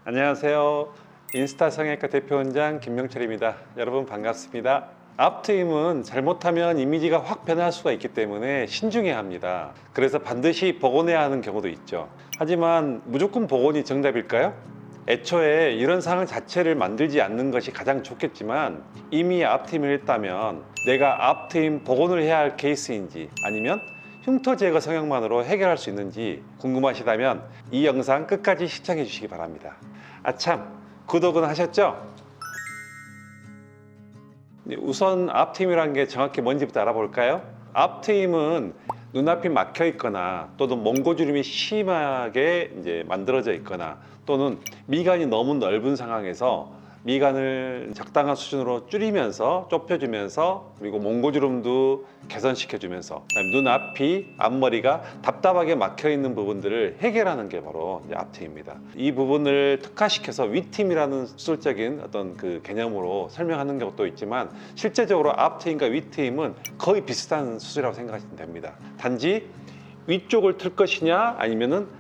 안녕하세요. 인스타 성형외과 대표원장 김명철입니다. 여러분 반갑습니다. 앞트임은 잘못하면 이미지가 확 변할 수가 있기 때문에 신중해야 합니다. 그래서 반드시 복원해야 하는 경우도 있죠. 하지만 무조건 복원이 정답일까요? 애초에 이런 상황 자체를 만들지 않는 것이 가장 좋겠지만 이미 앞트임을 했다면 내가 앞트임 복원을 해야 할 케이스인지 아니면 흉터 제거 성형만으로 해결할 수 있는지 궁금하시다면 이 영상 끝까지 시청해 주시기 바랍니다. 아참, 구독은 하셨죠? 우선 앞트임이라는 게 정확히 뭔지부터 알아볼까요? 앞트임은 눈앞이 막혀 있거나 또는 몽고주름이 심하게 만들어져 있거나 또는 미간이 너무 넓은 상황에서 미간을 적당한 수준으로 줄이면서 좁혀주면서 그리고 몽고주름도 개선시켜주면서 눈앞이 앞머리가 답답하게 막혀 있는 부분들을 해결하는 게 바로 앞트임입니다. 이 부분을 특화시켜서 위트임이라는 수술적인 어떤 그 개념으로 설명하는 것도 있지만 실제적으로 앞트임과 위트임은 거의 비슷한 수술이라고 생각하시면 됩니다. 단지 위쪽을 틀 것이냐 아니면은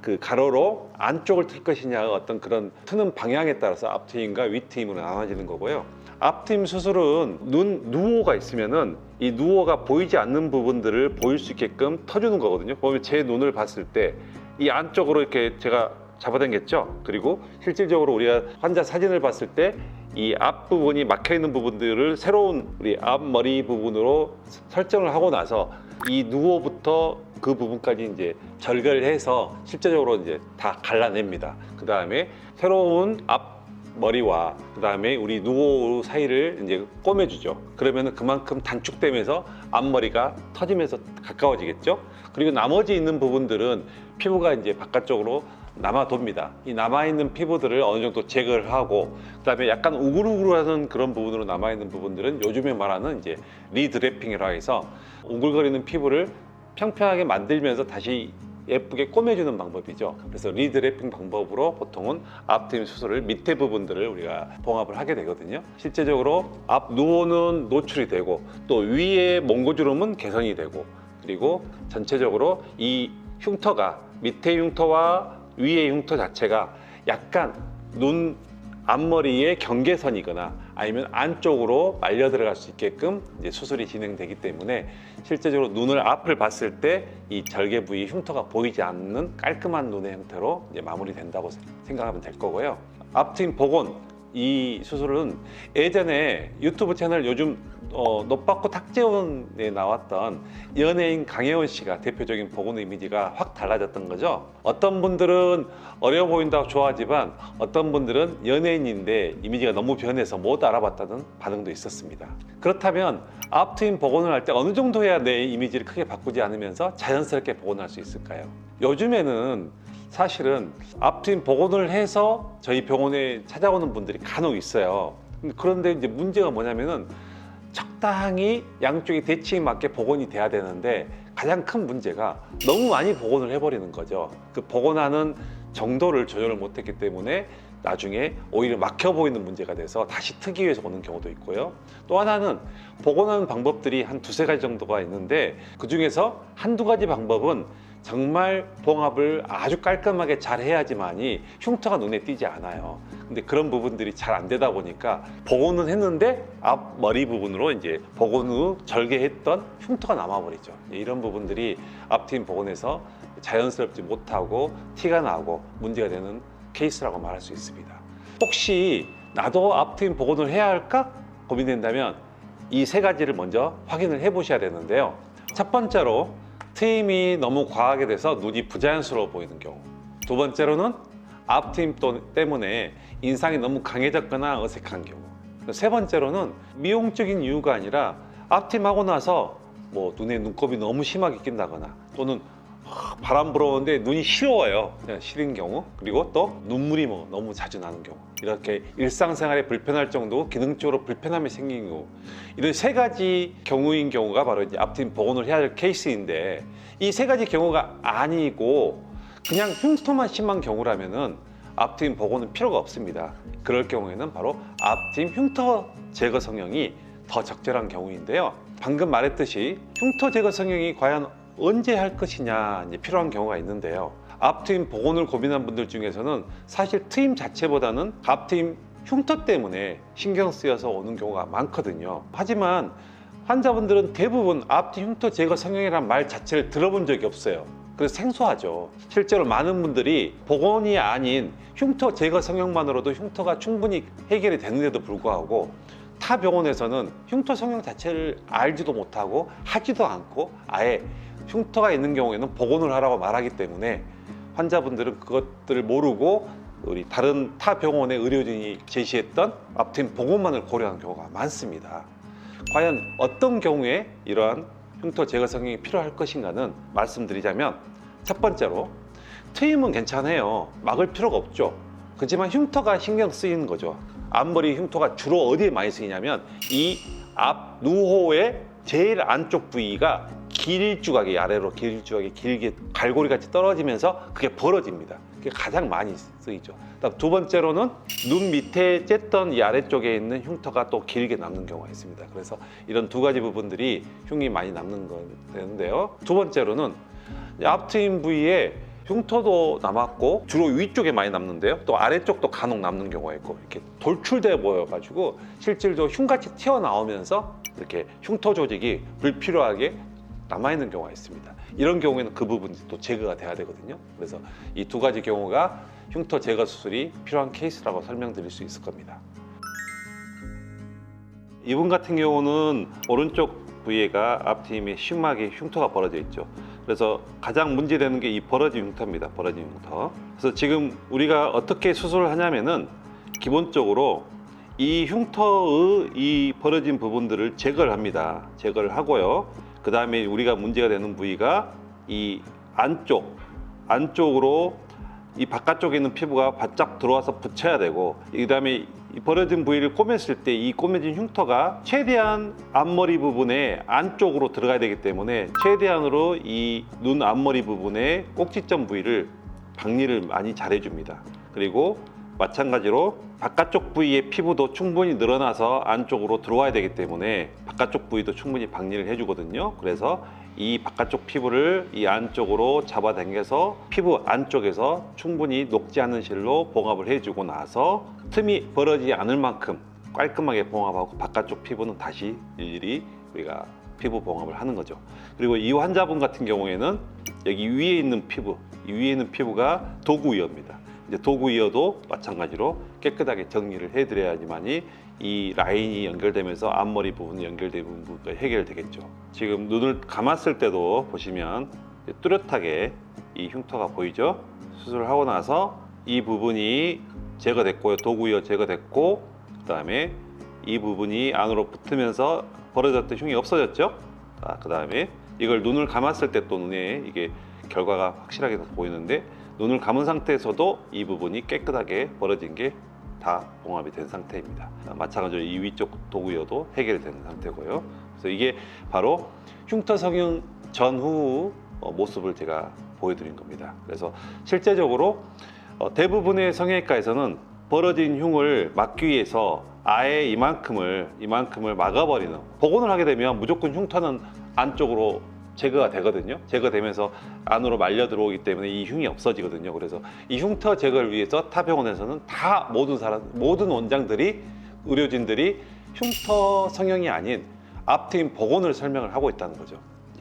그 가로로 안쪽을 틀 것이냐 어떤 그런 트는 방향에 따라서 앞트임과 위트임으로 나눠지는 거고요. 앞트임 수술은 눈 누오가 있으면은 이 누오가 보이지 않는 부분들을 보일 수 있게끔 터주는 거거든요. 보면 제 눈을 봤을 때 이 안쪽으로 이렇게 제가 잡아당겼죠. 그리고 실질적으로 우리가 환자 사진을 봤을 때 이 앞부분이 막혀 있는 부분들을 새로운 우리 앞머리 부분으로 설정을 하고 나서 이 누오부터 그 부분까지 이제 절개를 해서 실제적으로 이제 다 갈라냅니다. 그 다음에 새로운 앞머리와 그 다음에 우리 누오 사이를 이제 꼬매주죠. 그러면은 그만큼 단축되면서 앞머리가 터지면서 가까워지겠죠. 그리고 나머지 있는 부분들은 피부가 이제 바깥쪽으로 남아돕니다. 이 남아있는 피부들을 어느 정도 제거를 하고 그 다음에 약간 우글우글하는 그런 부분으로 남아있는 부분들은 요즘에 말하는 이제 리드래핑이라고 해서 우글거리는 피부를 평평하게 만들면서 다시 예쁘게 꼬매주는 방법이죠. 그래서 리드래핑 방법으로 보통은 앞트임 수술을 밑에 부분들을 우리가 봉합을 하게 되거든요. 실제적으로 앞 누오는 노출이 되고 또 위에 몽고주름은 개선이 되고 그리고 전체적으로 이 흉터가 밑에 흉터와 위의 흉터 자체가 약간 눈 앞머리의 경계선이거나 아니면 안쪽으로 말려 들어갈 수 있게끔 이제 수술이 진행되기 때문에 실제적으로 눈을 앞을 봤을 때 이 절개 부위 흉터가 보이지 않는 깔끔한 눈의 형태로 이제 마무리된다고 생각하면 될 거고요. 앞트임 복원 이 수술은 예전에 유튜브 채널 요즘 노빠꾸 탁재훈에 나왔던 연예인 강혜원 씨가 대표적인 복원 이미지가 확 달라졌던 거죠. 어떤 분들은 어려워 보인다고 좋아하지만 어떤 분들은 연예인인데 이미지가 너무 변해서 못 알아봤다는 반응도 있었습니다. 그렇다면 앞트임 복원을 할 때 어느 정도 해야 내 이미지를 크게 바꾸지 않으면서 자연스럽게 복원할 수 있을까요? 요즘에는 사실은 앞트임 복원을 해서 저희 병원에 찾아오는 분들이 간혹 있어요. 그런데 이제 문제가 뭐냐면은 적당히 양쪽이 대칭에 맞게 복원이 돼야 되는데 가장 큰 문제가 너무 많이 복원을 해버리는 거죠. 그 복원하는 정도를 조절을 못했기 때문에 나중에 오히려 막혀 보이는 문제가 돼서 다시 트기 위해서 오는 경우도 있고요. 또 하나는 복원하는 방법들이 한 두세 가지 정도가 있는데 그 중에서 한두 가지 방법은 정말 봉합을 아주 깔끔하게 잘 해야지만이 흉터가 눈에 띄지 않아요. 근데 그런 부분들이 잘 안 되다 보니까 복원은 했는데 앞머리 부분으로 이제 복원 후 절개했던 흉터가 남아버리죠. 이런 부분들이 앞트임 복원에서 자연스럽지 못하고 티가 나고 문제가 되는 케이스라고 말할 수 있습니다. 혹시 나도 앞트임 복원을 해야 할까 고민된다면 이 세 가지를 먼저 확인을 해 보셔야 되는데요. 첫 번째로 트임이 너무 과하게 돼서 눈이 부자연스러워 보이는 경우, 두 번째로는 앞트임 때문에 인상이 너무 강해졌거나 어색한 경우, 세 번째로는 미용적인 이유가 아니라 앞트임 하고 나서 뭐 눈에 눈곱이 너무 심하게 낀다거나 또는 바람 불어오는데 눈이 시려워요. 시린 경우, 그리고 또 눈물이 너무 자주 나는 경우, 이렇게 일상생활에 불편할 정도 기능적으로 불편함이 생긴 경우, 이런 세 가지 경우인 경우가 바로 이제 앞트임 복원을 해야 할 케이스인데 이 세 가지 경우가 아니고 그냥 흉터만 심한 경우라면은 앞트임 복원은 필요가 없습니다. 그럴 경우에는 바로 앞트임 흉터 제거 성형이 더 적절한 경우인데요. 방금 말했듯이 흉터 제거 성형이 과연 언제 할 것이냐 이제 필요한 경우가 있는데요. 앞트임 복원을 고민한 분들 중에서는 사실 트임 자체보다는 앞트임 흉터 때문에 신경 쓰여서 오는 경우가 많거든요. 하지만 환자분들은 대부분 앞트임 흉터 제거 성형이라는 말 자체를 들어본 적이 없어요. 그래서 생소하죠. 실제로 많은 분들이 복원이 아닌 흉터 제거 성형만으로도 흉터가 충분히 해결이 되는데도 불구하고 타 병원에서는 흉터 성형 자체를 알지도 못하고 하지도 않고 아예 흉터가 있는 경우에는 복원을 하라고 말하기 때문에 환자분들은 그것들을 모르고 우리 다른 타 병원의 의료진이 제시했던 앞트임 복원만을 고려하는 경우가 많습니다. 과연 어떤 경우에 이러한 흉터 제거 성형이 필요할 것인가는 말씀드리자면, 첫 번째로 트임은 괜찮아요. 막을 필요가 없죠. 그렇지만 흉터가 신경 쓰이는 거죠. 앞머리 흉터가 주로 어디에 많이 쓰이냐면 이 앞 누호의 제일 안쪽 부위가 길쭉하게 아래로 길게 갈고리 같이 떨어지면서 그게 벌어집니다. 그게 가장 많이 쓰이죠. 그다음 두 번째로는 눈 밑에 쬐던 이 아래쪽에 있는 흉터가 또 길게 남는 경우가 있습니다. 그래서 이런 두 가지 부분들이 흉이 많이 남는 건 되는데요. 두 번째로는 앞트임 부위에 흉터도 남았고 주로 위쪽에 많이 남는데요. 또 아래쪽도 간혹 남는 경우가 있고 이렇게 돌출돼 보여가지고 실질적으로 흉같이 튀어나오면서 이렇게 흉터 조직이 불필요하게 남아있는 경우가 있습니다. 이런 경우에는 그 부분이 또 제거가 돼야 되거든요. 그래서 이 두 가지 경우가 흉터 제거 수술이 필요한 케이스라고 설명드릴 수 있을 겁니다. 이분 같은 경우는 오른쪽 부위가 앞트임에 심하게 흉터가 벌어져 있죠. 그래서 가장 문제되는 게 이 벌어진 흉터입니다. 벌어진 흉터. 그래서 지금 우리가 어떻게 수술을 하냐면은 기본적으로 이 흉터의 이 벌어진 부분들을 제거를 합니다. 제거를 하고요. 그 다음에 우리가 문제가 되는 부위가 이 안쪽으로 이 바깥쪽에 있는 피부가 바짝 들어와서 붙여야 되고, 그 다음에 이 벌어진 부위를 꼬맸을 때 이 꼬매진 흉터가 최대한 앞머리 부분에 안쪽으로 들어가야 되기 때문에 최대한으로 이 눈 앞머리 부분의 꼭지점 부위를 박리를 많이 잘 해줍니다. 그리고 마찬가지로 바깥쪽 부위의 피부도 충분히 늘어나서 안쪽으로 들어와야 되기 때문에 바깥쪽 부위도 충분히 박리를 해주거든요. 그래서 이 바깥쪽 피부를 이 안쪽으로 잡아당겨서 피부 안쪽에서 충분히 녹지 않는 실로 봉합을 해주고 나서 틈이 벌어지지 않을 만큼 깔끔하게 봉합하고 바깥쪽 피부는 다시 일일이 우리가 피부 봉합을 하는 거죠. 그리고 이 환자분 같은 경우에는 여기 위에 있는 피부, 이 위에 있는 피부가 도구이어입니다. 이제 도구이어도 마찬가지로 깨끗하게 정리를 해드려야지만이 이 라인이 연결되면서 앞머리 부분이 연결되는 부분도 해결되겠죠. 지금 눈을 감았을 때도 보시면 뚜렷하게 이 흉터가 보이죠. 수술을 하고 나서 이 부분이 제거됐고요. 도구이어 제거됐고, 그 다음에 이 부분이 안으로 붙으면서 벌어졌던 흉이 없어졌죠. 그 다음에 이걸 눈을 감았을 때 또 눈에 이게 결과가 확실하게 보이는데, 눈을 감은 상태에서도 이 부분이 깨끗하게 벌어진 게 다 봉합이 된 상태입니다. 마찬가지로 이 위쪽 도구여도 해결된 상태고요. 그래서 이게 바로 흉터 성형 전후 모습을 제가 보여드린 겁니다. 그래서 실제적으로 대부분의 성형외과에서는 벌어진 흉을 막기 위해서 아예 이만큼을 막아버리는, 복원을 하게 되면 무조건 흉터는 안쪽으로 제거가 되거든요. 제거되면서 안으로 말려 들어오기 때문에 이 흉이 없어지거든요. 그래서 이 흉터 제거를 위해서 타 병원에서는 다 모든 원장들이, 의료진들이 흉터 성형이 아닌 앞트임 복원을 설명을 하고 있다는 거죠.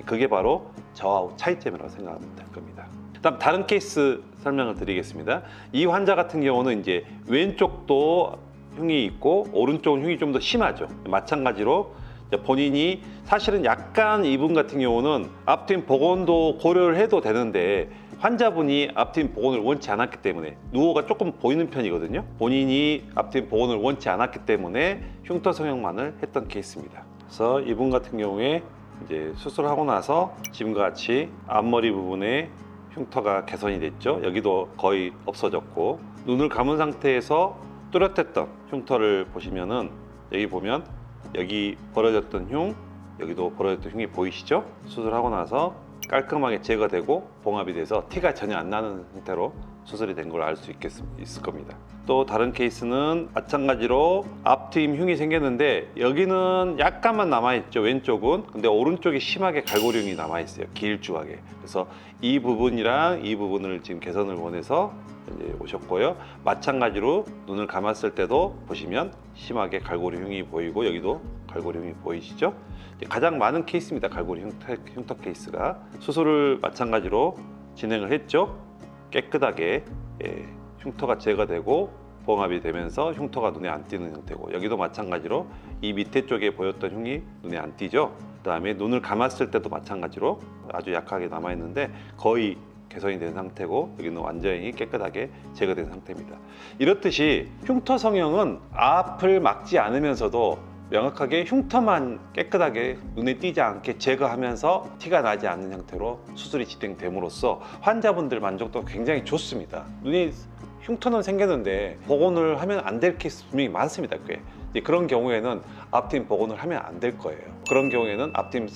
그게 바로 저하고 차이점이라고 생각하면 될 겁니다. 그다음 다른 케이스 설명을 드리겠습니다. 이 환자 같은 경우는 이제 왼쪽도 흉이 있고 오른쪽은 흉이 좀 더 심하죠. 마찬가지로 본인이 사실은 약간 이분 같은 경우는 앞트임 복원도 고려를 해도 되는데 환자분이 앞트임 복원을 원치 않았기 때문에, 누호가 조금 보이는 편이거든요. 본인이 앞트임 복원을 원치 않았기 때문에 흉터 성형만을 했던 케이스입니다. 그래서 이분 같은 경우에 이제 수술하고 나서 지금과 같이 앞머리 부분에 흉터가 개선이 됐죠. 여기도 거의 없어졌고, 눈을 감은 상태에서 뚜렷했던 흉터를 보시면은 여기 보면 여기 벌어졌던 흉, 여기도 벌어졌던 흉이 보이시죠? 수술하고 나서 깔끔하게 제거되고 봉합이 돼서 티가 전혀 안 나는 상태로 수술이 된 걸 알 수 있을 겁니다. 또 다른 케이스는 마찬가지로 앞트임 흉이 생겼는데 여기는 약간만 남아있죠, 왼쪽은. 근데 오른쪽이 심하게 갈고리흉이 남아있어요, 길쭉하게. 그래서 이 부분이랑 이 부분을 지금 개선을 원해서 이제 오셨고요. 마찬가지로 눈을 감았을 때도 보시면 심하게 갈고리흉이 보이고 여기도 갈고리흉이 보이시죠? 가장 많은 케이스입니다, 갈고리 흉터 케이스가. 수술을 마찬가지로 진행을 했죠. 깨끗하게 흉터가 제거되고 봉합이 되면서 흉터가 눈에 안 띄는 형태고, 여기도 마찬가지로 이 밑에 쪽에 보였던 흉이 눈에 안 띄죠. 그 다음에 눈을 감았을 때도 마찬가지로 아주 약하게 남아있는데 거의 개선이 된 상태고, 여기는 완전히 깨끗하게 제거된 상태입니다. 이렇듯이 흉터 성형은 앞을 막지 않으면서도 명확하게 흉터만 깨끗하게 눈에 띄지 않게 제거하면서 티가 나지 않는 형태로 수술이 진행됨으로써 환자분들 만족도가 굉장히 좋습니다. 눈이 흉터는 생겼는데 복원을 하면 안 될 케이스 분명히 많습니다. 꽤. 그런 경우에는 앞트임 복원을 하면 안 될 거예요. 그런 경우에는 앞트임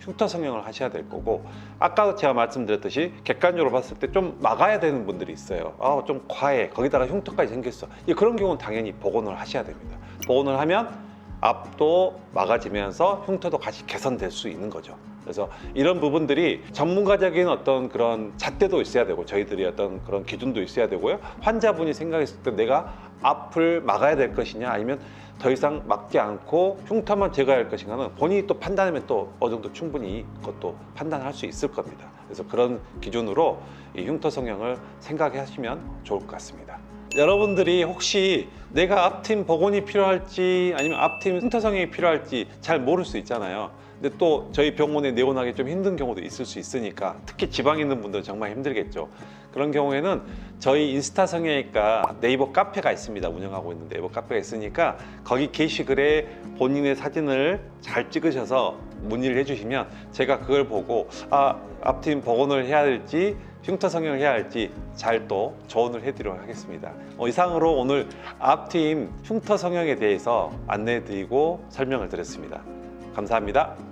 흉터 성형을 하셔야 될 거고, 아까 제가 말씀드렸듯이 객관적으로 봤을 때 좀 막아야 되는 분들이 있어요. 좀 과해, 거기다가 흉터까지 생겼어. 그런 경우는 당연히 복원을 하셔야 됩니다. 복원을 하면 앞도 막아지면서 흉터도 같이 개선될 수 있는 거죠. 그래서 이런 부분들이 전문가적인 어떤 그런 잣대도 있어야 되고, 저희들이 어떤 그런 기준도 있어야 되고요. 환자분이 생각했을 때 내가 앞을 막아야 될 것이냐, 아니면 더 이상 막지 않고 흉터만 제거할 것인가는 본인이 또 판단하면 또 어느 정도 충분히 그것도 판단할 수 있을 겁니다. 그래서 그런 기준으로 이 흉터 성형을 생각하시면 좋을 것 같습니다. 여러분들이 혹시 내가 앞트임 복원이 필요할지 아니면 앞트임 흉터 성형이 필요할지 잘 모를 수 있잖아요. 근데 또 저희 병원에 내원하기 좀 힘든 경우도 있을 수 있으니까, 특히 지방에 있는 분들은 정말 힘들겠죠. 그런 경우에는 저희 인스타 성형외과 네이버 카페가 있습니다. 운영하고 있는 네이버 카페가 있으니까 거기 게시글에 본인의 사진을 잘 찍으셔서 문의를 해주시면 제가 그걸 보고 앞트임 복원을 해야 될지 흉터 성형을 해야 할지 잘 또 조언을 해드리도록 하겠습니다. 이상으로 오늘 앞트임 흉터 성형에 대해서 안내해 드리고 설명을 드렸습니다. 감사합니다.